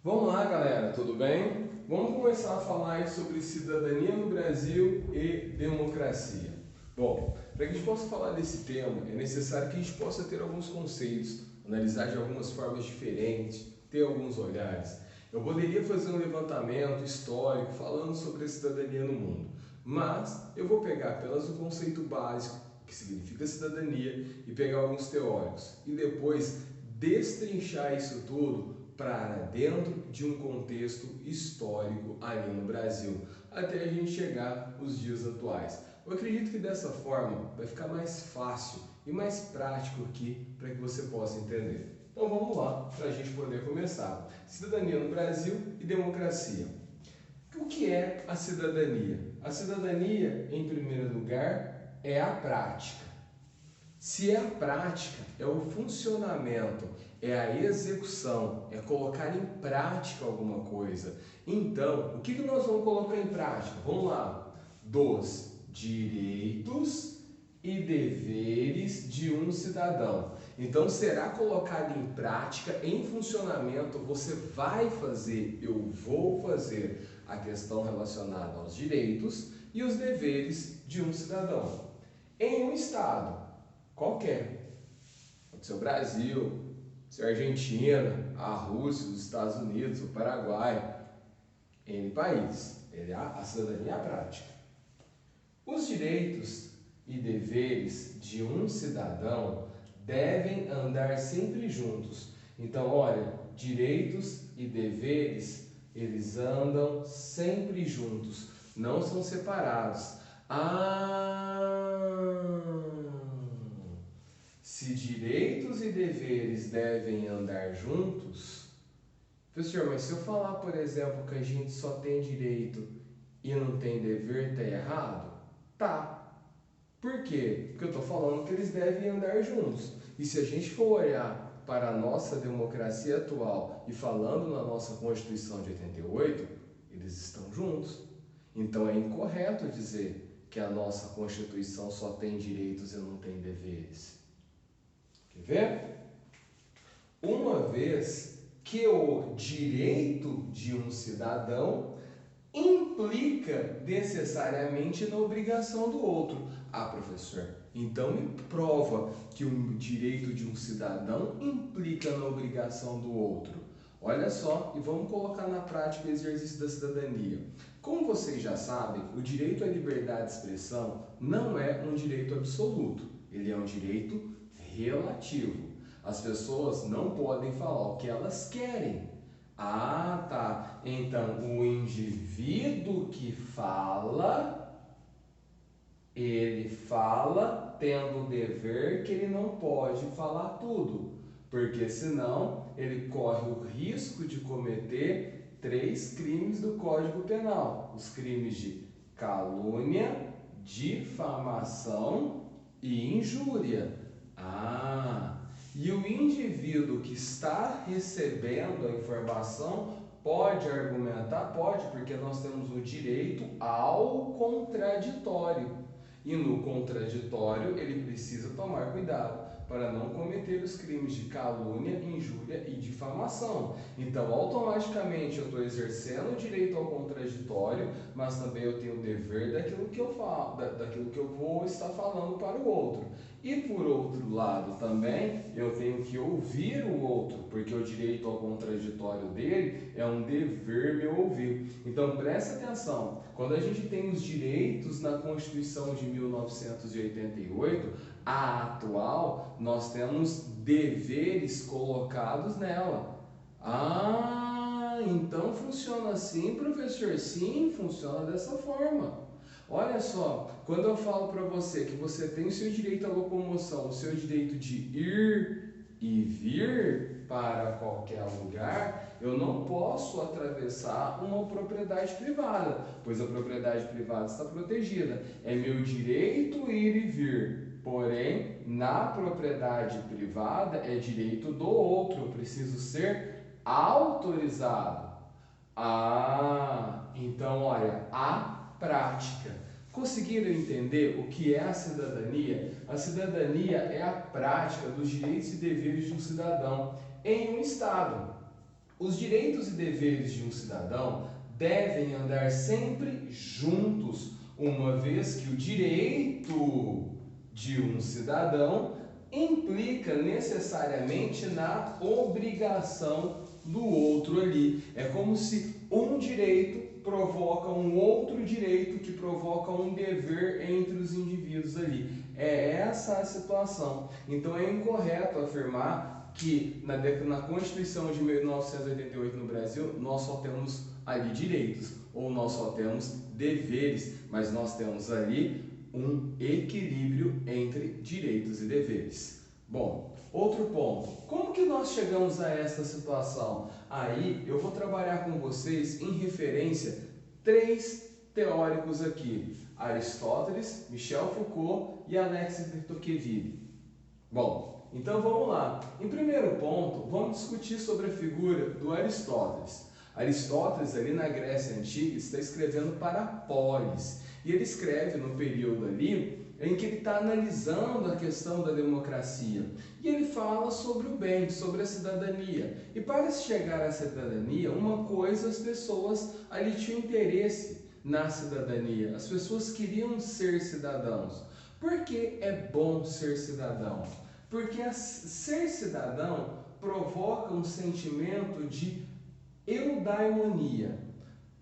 Vamos lá, galera, tudo bem? Vamos começar a falar sobre cidadania no Brasil e democracia. Bom, para que a gente possa falar desse tema, é necessário que a gente possa ter alguns conceitos, analisar de algumas formas diferentes, ter alguns olhares. Eu poderia fazer um levantamento histórico falando sobre a cidadania no mundo, mas eu vou pegar apenas o conceito básico, que significa cidadania, e pegar alguns teóricos, e depois destrinchar isso tudo para dentro de um contexto histórico ali no Brasil, até a gente chegar aos dias atuais. Eu acredito que dessa forma vai ficar mais fácil e mais prático aqui para que você possa entender. Então vamos lá para a gente poder começar. Cidadania no Brasil e democracia. O que é a cidadania? A cidadania, em primeiro lugar, é a prática. Se é a prática, é o funcionamento, é a execução, é colocar em prática alguma coisa. Então, o que nós vamos colocar em prática? Vamos lá. Dos direitos e deveres de um cidadão. Então, será colocado em prática, em funcionamento, você vai fazer, eu vou fazer a questão relacionada aos direitos e os deveres de um cidadão. Em um estado qualquer, pode ser o Brasil, pode ser a Argentina, a Rússia, os Estados Unidos, o Paraguai, N países. A cidadania é a prática. Os direitos e deveres de um cidadão devem andar sempre juntos. Então, olha, direitos e deveres, eles andam sempre juntos, não são separados. Se direitos e deveres devem andar juntos, professor, mas se eu falar, por exemplo, que a gente só tem direito e não tem dever, tá errado? Tá. Por quê? Porque eu estou falando que eles devem andar juntos. E se a gente for olhar para a nossa democracia atual e falando na nossa Constituição de 88, eles estão juntos. Então é incorreto dizer que a nossa Constituição só tem direitos e não tem deveres. Quer ver? Uma vez que o direito de um cidadão implica necessariamente na obrigação do outro. Ah, professor, então me prova que o direito de um cidadão implica na obrigação do outro. Olha só, e vamos colocar na prática o exercício da cidadania. Como vocês já sabem, o direito à liberdade de expressão não é um direito absoluto, ele é um direito relativo. As pessoas não podem falar o que elas querem. Ah, tá. Então, o indivíduo que fala, ele fala tendo o dever que ele não pode falar tudo, porque senão ele corre o risco de cometer 3 crimes do Código Penal: os crimes de calúnia, difamação e injúria. E o indivíduo que está recebendo a informação pode argumentar? Pode, porque nós temos o direito ao contraditório. E no contraditório ele precisa tomar cuidado para não cometer os crimes de calúnia, injúria e difamação. Então, automaticamente eu estou exercendo o direito ao contraditório, mas também eu tenho o dever daquilo que eu falo, daquilo que eu vou estar falando para o outro. E por outro lado também, eu tenho que ouvir o outro, porque o direito ao contraditório dele é um dever meu ouvir. Então presta atenção, quando a gente tem os direitos na Constituição de 1988, a atual, nós temos deveres colocados nela. Então funciona assim, professor? Sim, funciona dessa forma. Olha só, quando eu falo para você que você tem o seu direito à locomoção, o seu direito de ir e vir para qualquer lugar, eu não posso atravessar uma propriedade privada, pois a propriedade privada está protegida. É meu direito ir e vir, porém, na propriedade privada é direito do outro, eu preciso ser autorizado. Então olha, a prática. Conseguiram entender o que é a cidadania? A cidadania é a prática dos direitos e deveres de um cidadão em um estado. Os direitos e deveres de um cidadão devem andar sempre juntos, uma vez que o direito de um cidadão implica necessariamente na obrigação do outro ali. É como se um direito provoca um outro direito que provoca um dever entre os indivíduos ali. É essa a situação. Então é incorreto afirmar que na Constituição de 1988 no Brasil nós só temos ali direitos ou nós só temos deveres, mas nós temos ali um equilíbrio entre direitos e deveres. Bom, outro ponto, como que nós chegamos a esta situação? Aí eu vou trabalhar com vocês em referência três teóricos aqui, Aristóteles, Michel Foucault e Alexis de Tocqueville. Bom, então vamos lá. Em primeiro ponto, vamos discutir sobre a figura do Aristóteles. Aristóteles, ali na Grécia Antiga, está escrevendo para a polis. E ele escreve no período ali em que ele está analisando a questão da democracia. E ele fala sobre o bem, sobre a cidadania. E para se chegar à cidadania, uma coisa as pessoas ali tinham interesse na cidadania. As pessoas queriam ser cidadãos. Por que é bom ser cidadão? Porque ser cidadão provoca um sentimento de eudaimonia.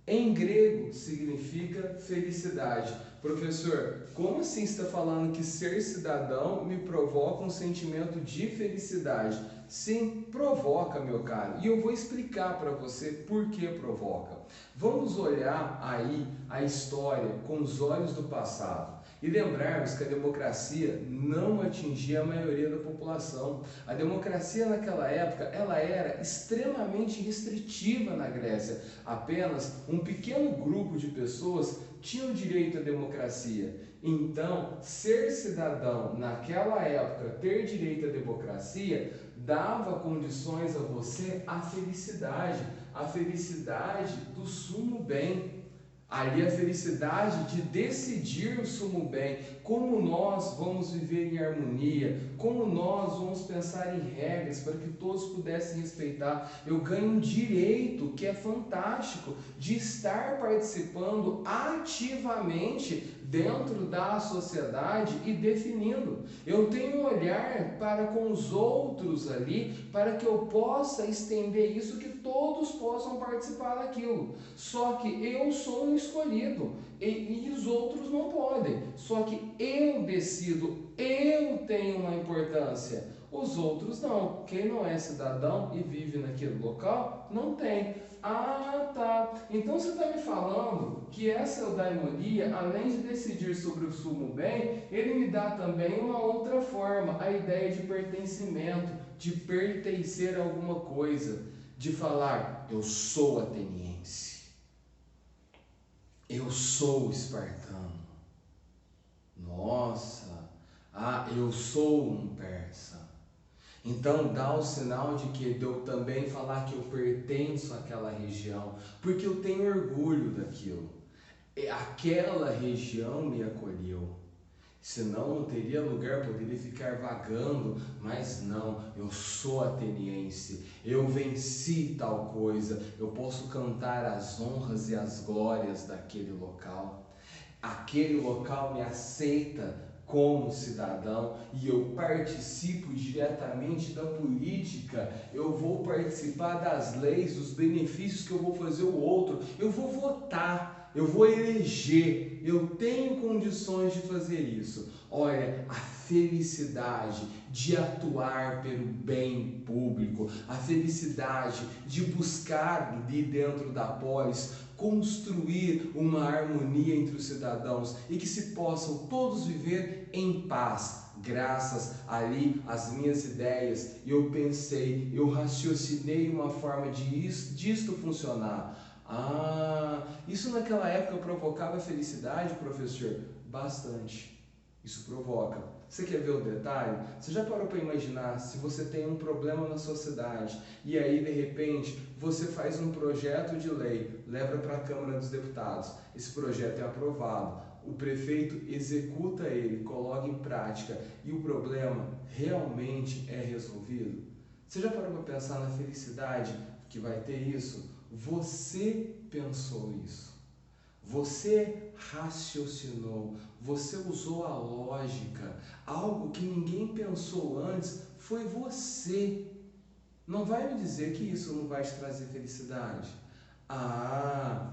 Em grego significa felicidade. Professor, como assim está falando que ser cidadão me provoca um sentimento de felicidade? Sim, provoca, meu caro. E eu vou explicar para você por que provoca. Vamos olhar aí a história com os olhos do passado. E lembrarmos que a democracia não atingia a maioria da população. A democracia naquela época ela era extremamente restritiva na Grécia. Apenas um pequeno grupo de pessoas tinham direito à democracia. Então, ser cidadão naquela época, ter direito à democracia, dava condições a você a felicidade do sumo bem. Ali a felicidade de decidir o sumo bem, como nós vamos viver em harmonia, como nós vamos pensar em regras para que todos pudessem respeitar. Eu ganho um direito que é fantástico de estar participando ativamente dentro da sociedade e definindo. Eu tenho um olhar para com os outros ali, para que eu possa estender isso, que todos possam participar daquilo. Só que eu sou um escolhido e os outros não podem. Só que eu decido, eu tenho uma importância. Os outros não. Quem não é cidadão e vive naquele local, não tem. Ah, tá. Então você está me falando que essa eudaimonia, além de decidir sobre o sumo bem, ele me dá também uma outra forma, a ideia de pertencimento, de pertencer a alguma coisa, de falar, eu sou ateniense, eu sou espartano, nossa, eu sou um persa. Então dá o sinal de que eu também falar que eu pertenço àquela região, porque eu tenho orgulho daquilo. Aquela região me acolheu. Senão não teria lugar, poderia ficar vagando, mas não, eu sou ateniense, eu venci tal coisa, eu posso cantar as honras e as glórias daquele local. Aquele local me aceita como cidadão e eu participo diretamente da política, eu vou participar das leis, dos benefícios que eu vou fazer o outro, eu vou votar, eu vou eleger, eu tenho condições de fazer isso. Olha, a felicidade de atuar pelo bem público, a felicidade de buscar ali dentro da polis construir uma harmonia entre os cidadãos e que se possam todos viver em paz, graças ali às minhas ideias. Eu pensei, eu raciocinei uma forma disto funcionar. Isso naquela época provocava felicidade, professor? Bastante. Isso provoca. Você quer ver o detalhe? Você já parou para imaginar se você tem um problema na sua cidade e aí de repente você faz um projeto de lei, leva para a Câmara dos Deputados, esse projeto é aprovado, o prefeito executa ele, coloca em prática e o problema realmente é resolvido? Você já parou para pensar na felicidade que vai ter isso? Você pensou isso. Você raciocinou, você usou a lógica, algo que ninguém pensou antes, foi você. Não vai me dizer que isso não vai te trazer felicidade. Ah,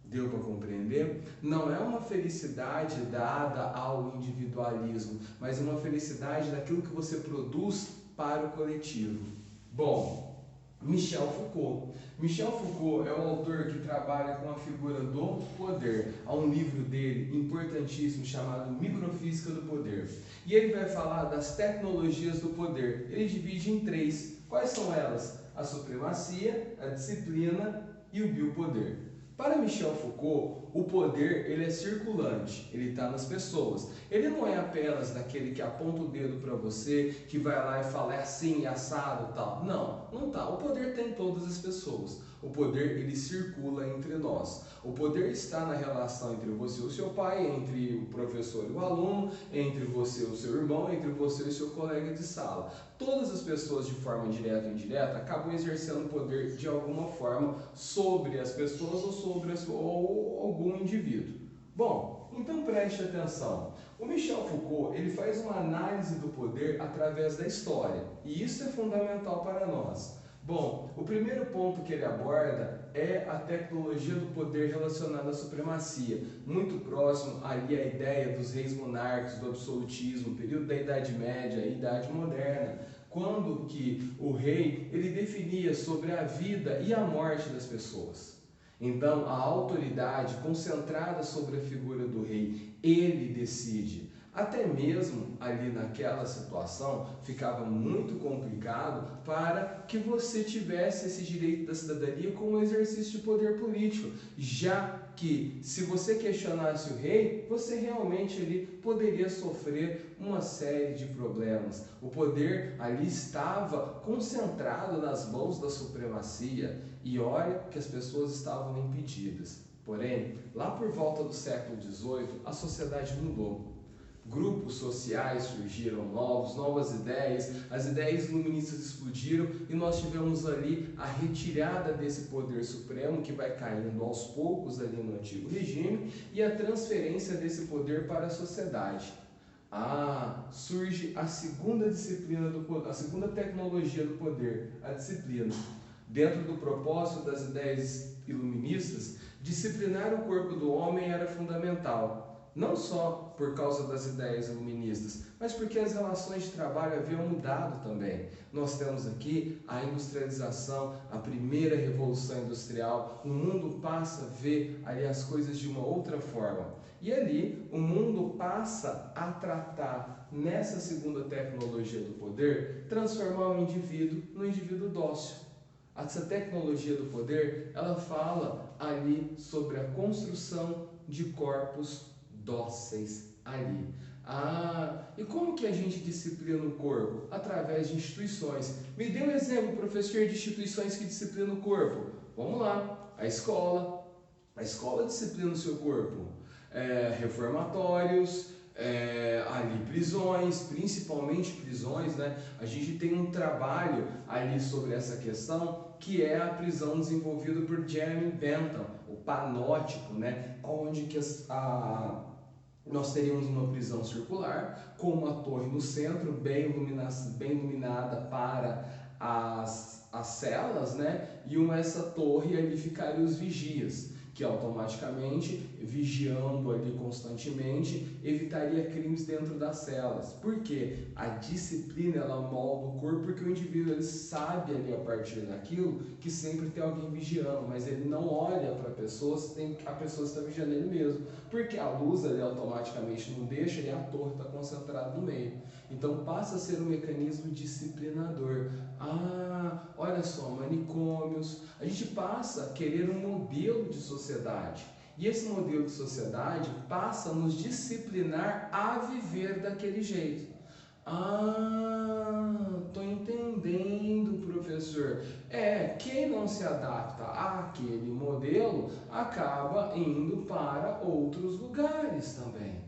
deu para compreender? Não é uma felicidade dada ao individualismo, mas uma felicidade daquilo que você produz para o coletivo. Bom, Michel Foucault. Michel Foucault é um autor que trabalha com a figura do poder. Há um livro dele importantíssimo chamado Microfísica do Poder. E ele vai falar das tecnologias do poder. Ele divide em 3. Quais são elas? A supremacia, a disciplina e o biopoder. Para Michel Foucault, o poder ele é circulante, ele está nas pessoas. Ele não é apenas daquele que aponta o dedo para você, que vai lá e fala é assim, assado e tal. Não, não está. O poder tem em todas as pessoas. O poder ele circula entre nós. O poder está na relação entre você e o seu pai, entre o professor e o aluno, entre você e o seu irmão, entre você e o seu colega de sala. Todas as pessoas, de forma direta ou indireta, acabam exercendo poder de alguma forma sobre as pessoas ou sobre algum indivíduo. Bom, então preste atenção. O Michel Foucault ele faz uma análise do poder através da história, e isso é fundamental para nós. Bom, o primeiro ponto que ele aborda é a tecnologia do poder relacionada à supremacia, muito próximo ali à ideia dos reis monarcas, do absolutismo, período da Idade Média e Idade Moderna, quando que o rei ele definia sobre a vida e a morte das pessoas. Então, a autoridade concentrada sobre a figura do rei, ele decide. Até mesmo ali naquela situação ficava muito complicado para que você tivesse esse direito da cidadania como um exercício de poder político, já que se você questionasse o rei, você realmente ali poderia sofrer uma série de problemas. O poder ali estava concentrado nas mãos da supremacia e olha que as pessoas estavam impedidas. Porém, lá por volta do século XVIII, a sociedade mudou. Grupos sociais surgiram novas ideias, as ideias iluministas explodiram e nós tivemos ali a retirada desse poder supremo que vai caindo aos poucos ali no antigo regime e a transferência desse poder para a sociedade. Surge a segunda disciplina do poder, a segunda tecnologia do poder, a disciplina. Dentro do propósito das ideias iluministas, disciplinar o corpo do homem era fundamental. Não só por causa das ideias iluministas, mas porque as relações de trabalho haviam mudado também. Nós temos aqui a industrialização, a primeira revolução industrial, o mundo passa a ver ali as coisas de uma outra forma. E ali o mundo passa a tratar, nessa segunda tecnologia do poder, transformar o indivíduo no indivíduo dócil. Essa tecnologia do poder, ela fala ali sobre a construção de corpos dóceis ali. E como que a gente disciplina o corpo? Através de instituições. Me dê um exemplo, professor, de instituições que disciplinam o corpo. Vamos lá, a escola disciplina o seu corpo. Reformatórios, ali prisões, principalmente prisões, né? A gente tem um trabalho ali sobre essa questão, que é a prisão desenvolvida por Jeremy Bentham, o panótipo, né? Onde que nós teríamos uma prisão circular, com uma torre no centro, bem iluminada para as celas, né? E essa torre ali ficariam os vigias, que automaticamente, vigiando ali constantemente, evitaria crimes dentro das celas. Por quê? A disciplina, ela molda o corpo, porque o indivíduo ele sabe ali a partir daquilo que sempre tem alguém vigiando, mas ele não olha para a pessoa se a pessoa está vigiando ele mesmo, porque a luz ali automaticamente não deixa e a torre está concentrada no meio. Então passa a ser um mecanismo disciplinador. Olha só, manicômios. A gente passa a querer um modelo de sociedade. E esse modelo de sociedade passa a nos disciplinar a viver daquele jeito. Tô entendendo, professor. Quem não se adapta àquele modelo acaba indo para outros lugares também.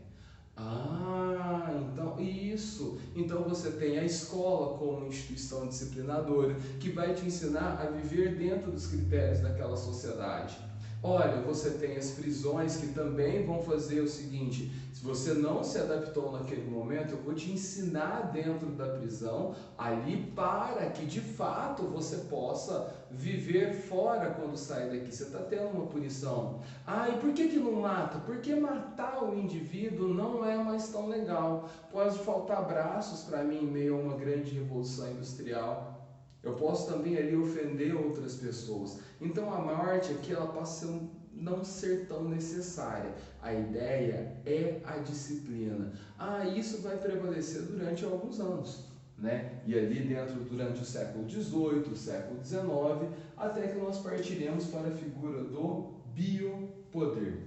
Ah, então isso. Então você tem a escola como instituição disciplinadora que vai te ensinar a viver dentro dos critérios daquela sociedade. Olha, você tem as prisões que também vão fazer o seguinte: se você não se adaptou naquele momento, eu vou te ensinar dentro da prisão ali para que de fato você possa viver fora quando sair daqui. Você está tendo uma punição. Ah, e por que não mata? Porque matar o indivíduo não é mais tão legal. Pode faltar braços para mim em meio a uma grande revolução industrial. Eu posso também ali ofender outras pessoas. Então a morte aqui ela passa a não ser tão necessária. A ideia é a disciplina. Ah, isso vai prevalecer durante alguns anos, né? E ali dentro, durante o século XVIII, o século XIX, até que nós partiremos para a figura do biopoder.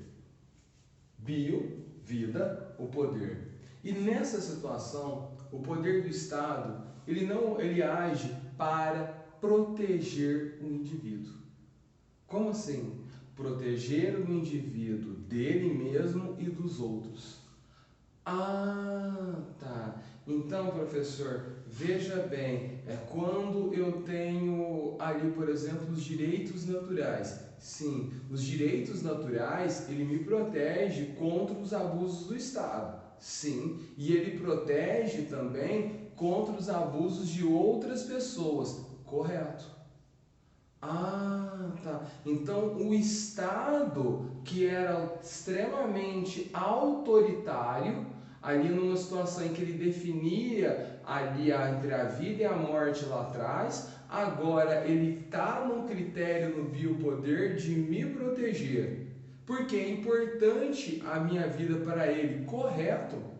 Bio, vida, o poder. E nessa situação, o poder do Estado, ele age para proteger o indivíduo. Como assim? Proteger o indivíduo dele mesmo e dos outros. Ah, tá. Então, professor, veja bem, é quando eu tenho ali, por exemplo, os direitos naturais. Sim, os direitos naturais, ele me protege contra os abusos do Estado. Sim, e ele protege também contra os abusos de outras pessoas. Correto. Ah, tá. Então o Estado, que era extremamente autoritário, ali numa situação em que ele definia ali entre a vida e a morte lá atrás, agora ele está num critério no biopoder de me proteger, porque é importante a minha vida para ele, correto?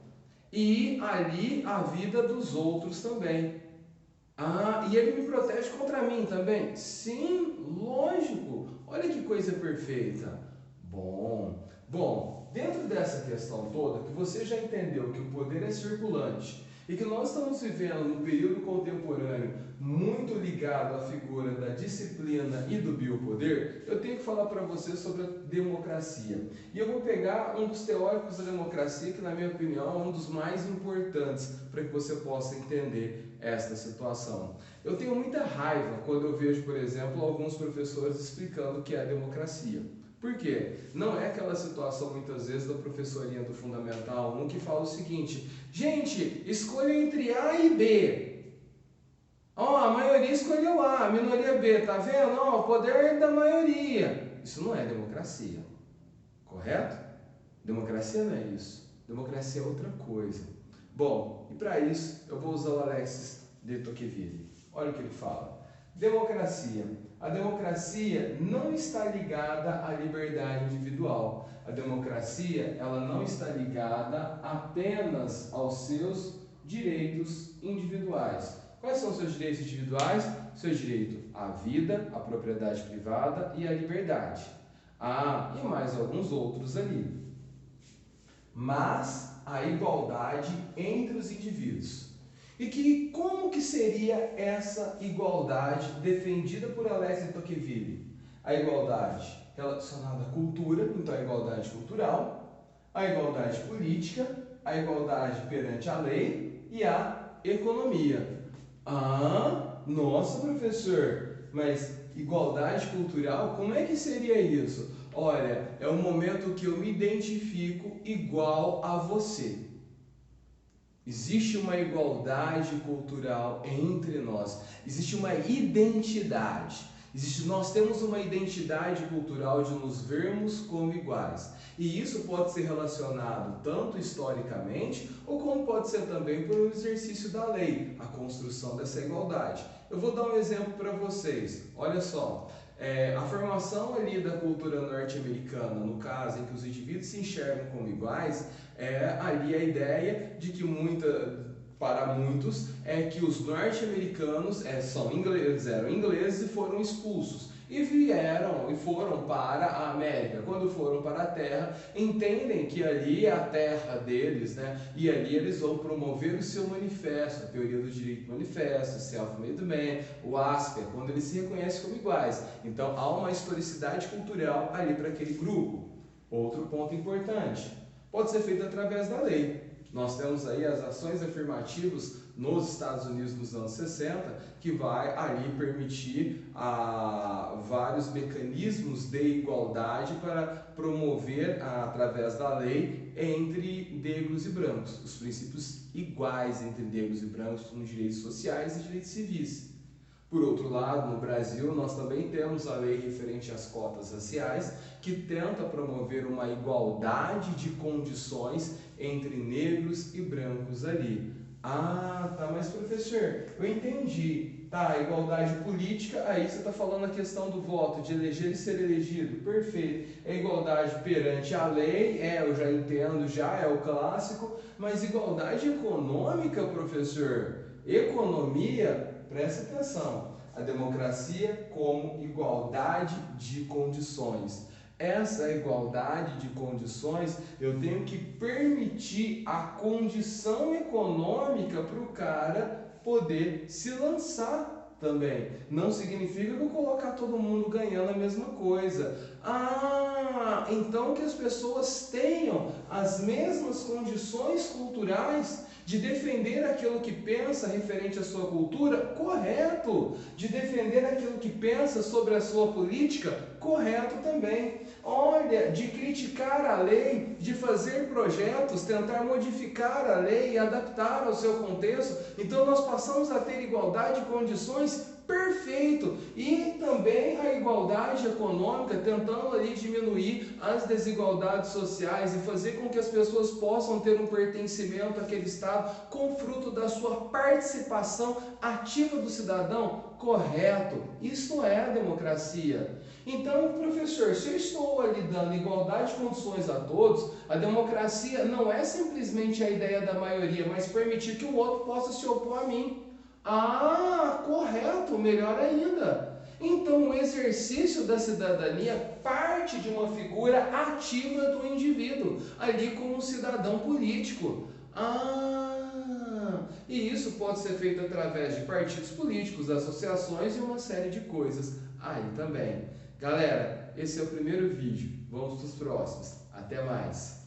E ali a vida dos outros também. Ah, e ele me protege contra mim também? Sim, lógico. Olha que coisa perfeita. Bom, dentro dessa questão toda, que você já entendeu que o poder é circulante e que nós estamos vivendo num período contemporâneo muito ligado à figura da disciplina e do biopoder, eu tenho que falar para você sobre a democracia. E eu vou pegar um dos teóricos da democracia, que na minha opinião é um dos mais importantes para que você possa entender esta situação. Eu tenho muita raiva quando eu vejo, por exemplo, alguns professores explicando o que é a democracia. Por quê? Não é aquela situação, muitas vezes, da professorinha do Fundamental 1 que fala o seguinte: gente, escolha entre A e B. A maioria escolheu A, a minoria B, tá vendo? O poder da maioria. Isso não é democracia, correto? Democracia não é isso. Democracia é outra coisa. Bom, e para isso eu vou usar o Alexis de Tocqueville. Olha o que ele fala. Democracia. A democracia não está ligada à liberdade individual. A democracia, ela não está ligada apenas aos seus direitos individuais. Quais são os seus direitos individuais? Seu direito à vida, à propriedade privada e à liberdade. E mais alguns outros ali. Mas a igualdade entre os indivíduos. E como que seria essa igualdade defendida por Alexis de Tocqueville? A igualdade relacionada à cultura, então a igualdade cultural, a igualdade política, a igualdade perante a lei e a economia. Nossa, professor, mas igualdade cultural, como é que seria isso? Olha, é o momento que eu me identifico igual a você. Existe uma igualdade cultural entre nós. Existe uma identidade. Nós temos uma identidade cultural de nos vermos como iguais. E isso pode ser relacionado tanto historicamente, ou como pode ser também por um exercício da lei, a construção dessa igualdade. Eu vou dar um exemplo para vocês. Olha só. A formação ali da cultura norte-americana, no caso em que os indivíduos se enxergam como iguais, é ali a ideia de que para muitos é que os norte-americanos eram ingleses e foram expulsos. E foram para a América. Quando foram para a Terra, entendem que ali é a terra deles, né? E ali eles vão promover o seu manifesto, a teoria do direito manifesto, o self-made man, o Asper, quando eles se reconhecem como iguais. Então há uma historicidade cultural ali para aquele grupo. Outro ponto importante, pode ser feito através da lei. Nós temos aí as ações afirmativas nos Estados Unidos dos anos 60, que vai ali permitir vários mecanismos de igualdade para promover, através da lei, entre negros e brancos, os princípios iguais entre negros e brancos, como direitos sociais e direitos civis. Por outro lado, no Brasil, nós também temos a lei referente às cotas raciais, que tenta promover uma igualdade de condições entre negros e brancos ali. Ah, tá, mas professor, eu entendi. Tá, igualdade política, aí você está falando a questão do voto, de eleger e ser elegido. Perfeito. É igualdade perante a lei, eu já entendo, já é o clássico, mas igualdade econômica, professor? Economia, presta atenção, a democracia como igualdade de condições. Essa igualdade de condições, eu tenho que permitir a condição econômica para o cara poder se lançar também. Não significa que eu colocar todo mundo ganhando a mesma coisa. Então que as pessoas tenham as mesmas condições culturais de defender aquilo que pensa referente à sua cultura, correto. De defender aquilo que pensa sobre a sua política, correto também. Olha, de criticar a lei, de fazer projetos, tentar modificar a lei e adaptar ao seu contexto. Então nós passamos a ter igualdade de condições, perfeito. E também a igualdade econômica, tentando ali diminuir as desigualdades sociais e fazer com que as pessoas possam ter um pertencimento àquele Estado com fruto da sua participação ativa do cidadão, correto. Isso é a democracia. Então, professor, se eu estou ali dando igualdade de condições a todos, a democracia não é simplesmente a ideia da maioria, mas permitir que o outro possa se opor a mim. Correto, melhor ainda. Então, o exercício da cidadania parte de uma figura ativa do indivíduo, ali como um cidadão político. E isso pode ser feito através de partidos políticos, associações e uma série de coisas aí também. Galera, esse é o primeiro vídeo. Vamos para os próximos. Até mais!